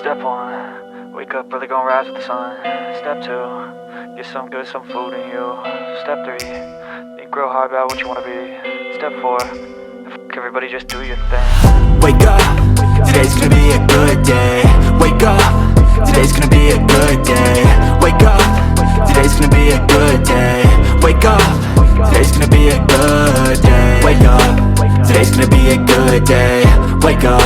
Step 1, wake up early, gonna rise with the sun. Step 2, get some good, some food in you. Step 3, think real hard about what you wanna be. Step 4, everybody just do your thing. Wake up, today's gonna be a good day. Wake up, today's gonna be a good day. Wake up, today's gonna be a good day. Wake up, today's gonna be a good day. Wake up, today's gonna be a good day. Wake up,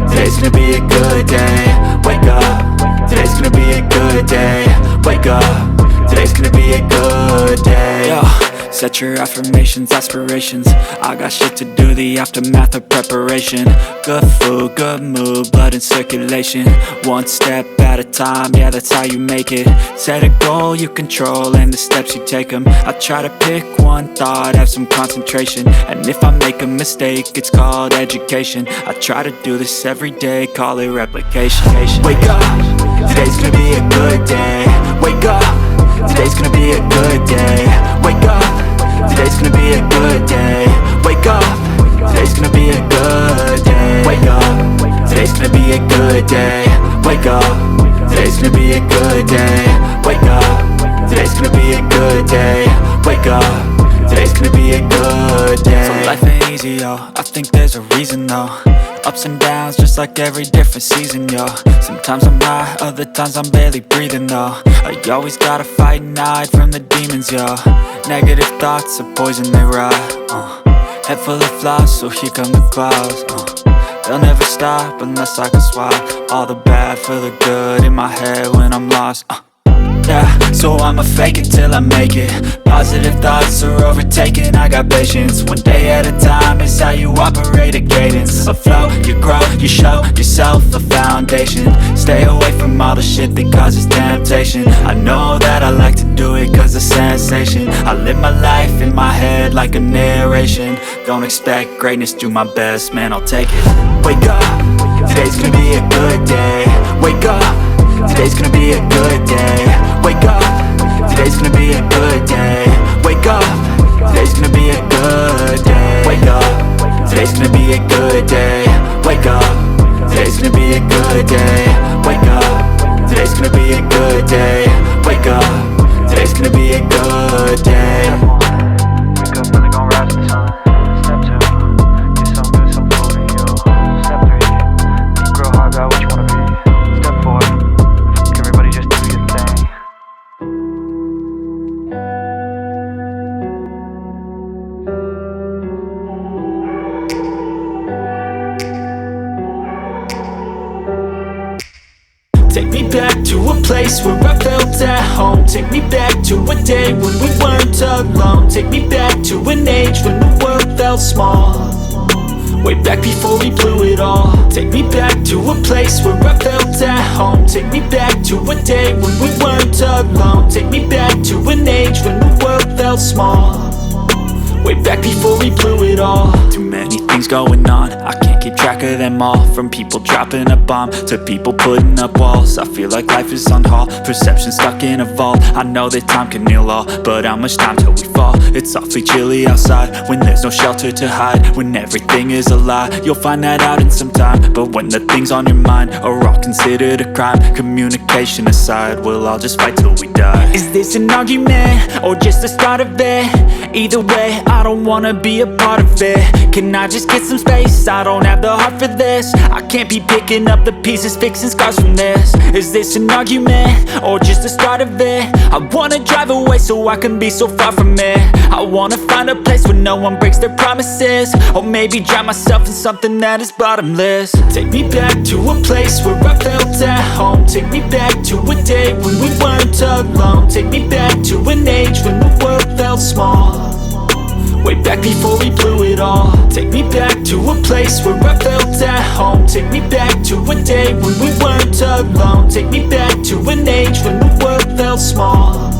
today's gonna be a good day. Wake up, today's gonna be a good day. Wake up, today's gonna be a good day. Yo, set your affirmations, aspirations. I got shit to do, the aftermath of preparation. Good food, good mood, blood in circulation. One step at a time, yeah, that's how you make it. Set a goal you control and the steps you take them. I try to pick one thought, have some concentration. And if I make a mistake, it's called education. I try to do this every day, call it replication. Wake up, today's gonna be a good day. Wake up, today's gonna be a good day. Wake up, today's gonna be a good day. Wake up, today's gonna be a good day. Wake up, today's gonna be a good day. Wake up, today's gonna be a good day. Wake up, today's gonna be a good day. Wake up, today's gonna be a good day. So life ain't easy, yo, I think there's a reason though. Ups and downs, just like every different season, yo. Sometimes I'm high, other times I'm barely breathing, though. I always gotta fight and hide from the demons, yo. Negative thoughts are poison, they rot. Head full of flies, so here come the clouds. They'll never stop unless I can swap all the bad for the good in my head when I'm lost. Yeah, so I'ma fake it till I make it. Positive thoughts are overtaken, I got patience. One day at a time is how you operate a cadence. A flow, you grow, you show yourself a foundation. Stay away from all the shit that causes temptation. I know that I like to do it cause of sensation. I live my life in my head like a narration. Don't expect greatness, do my best, man, I'll take it. Wake up, today's gonna be a good day. Wake up, today's gonna be a good day. Wake up, today's gonna be a good day. Wake up, today's gonna be a good day. Wake up, today's gonna be a good day. Wake up, today's gonna be a good day. Wake up, today's gonna be a good day. Wake up, today's gonna be a good day. Wake up early, gonna rise with the sun. Step 2, get some good, some food in you. Step 3, think real hard about what you wanna be. Step 4, everybody just do your thing. Take me back to a place where I felt at home. Take me back to a day when we weren't alone. Take me back to an age when the world felt small. Way back before we blew it all. Take me back to a place where I felt at home. Take me back to a day when we weren't alone. Take me back to an age when the world felt small. Way back before we blew it all. Too many things going on, I can't keep track of them all. From people dropping a bomb to people putting up walls. I feel like life is on hold, perception stuck in a vault. I know that time can heal all, but how much time till we fall? It's awfully chilly outside when there's no shelter to hide. When everything is a lie, you'll find that out in some time. But when the things on your mind are all considered a crime, communication aside, we'll all just fight till we die. Is this an argument or just the start of it? Either way, I don't wanna be a part of it. Can I just get some space? I don't have the heart for this. I can't be picking up the pieces, fixing scars from this. Is this an argument or just the start of it? I wanna drive away so I can be so far from it. I wanna find a place where no one breaks their promises. Or maybe drown myself in something that is bottomless. Take me back to a place where I felt at home. Take me back to a day when we weren't alone. Take me back to an age when the world felt small. Way back before we blew it all. Take me back to a place where I felt at home. Take me back to a day when we weren't alone. Take me back to an age when the world felt small.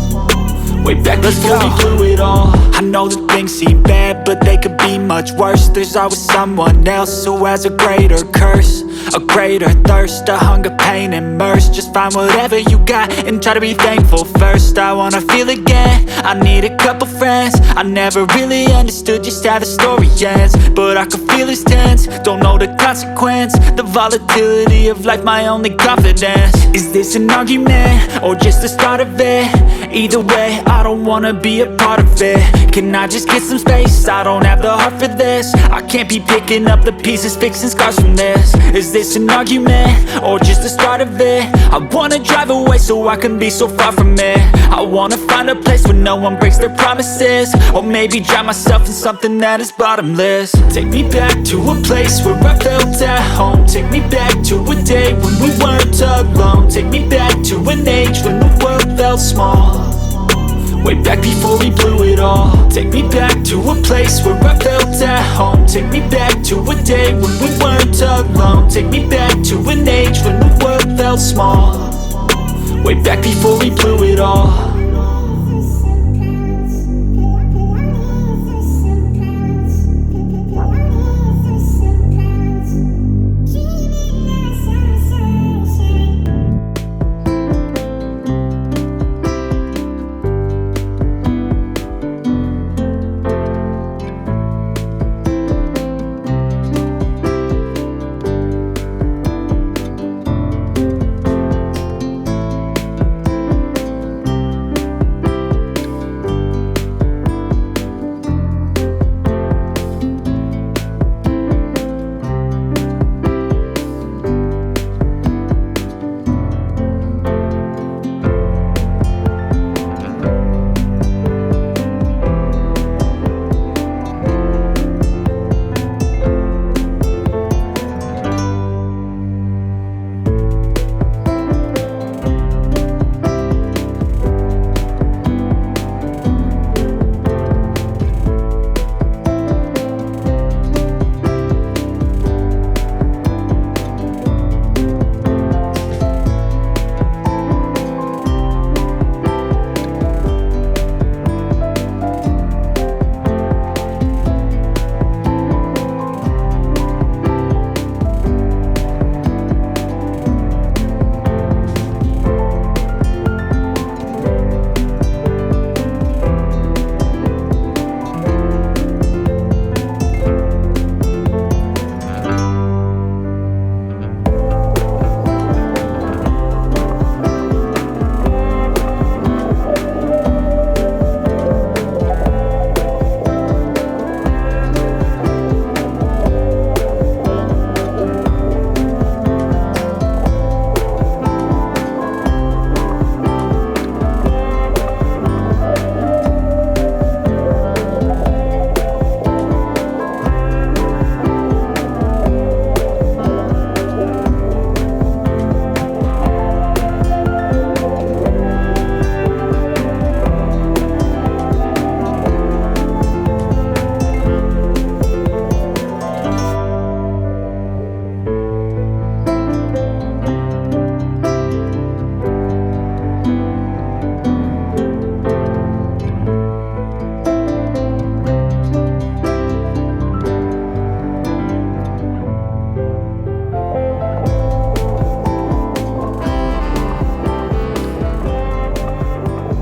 way back before we blew it all. I know that things seem bad, but they could be much worse. There's always someone else who has a greater curse, a greater thirst, a hunger, pain, and mercy. Just find whatever you got and try to be thankful first. I wanna feel again, I need a couple friends. I never really understood just how the story ends, but I can feel it's tense, don't know the consequence. The volatility of life, my only confidence. Is this an argument, or just the start of it? Either way, I don't wanna be a part of it. Can I just get some space? I don't have the heart for this. I can't be picking up the pieces, fixing scars from this. Is this an argument, or just the start of it? I wanna drive away so I can be so far from it. I wanna find a place where no one breaks their promises, or maybe drown myself in something that is bottomless. Take me back to a place where I felt at home. Take me back to a day when we weren't alone. Take me back to an age when the world felt small, way back before we blew it all. Take me back to a place where I felt at home. Take me back to a day when we weren't alone. Take me back to an age when the world felt small, way back before we blew it all.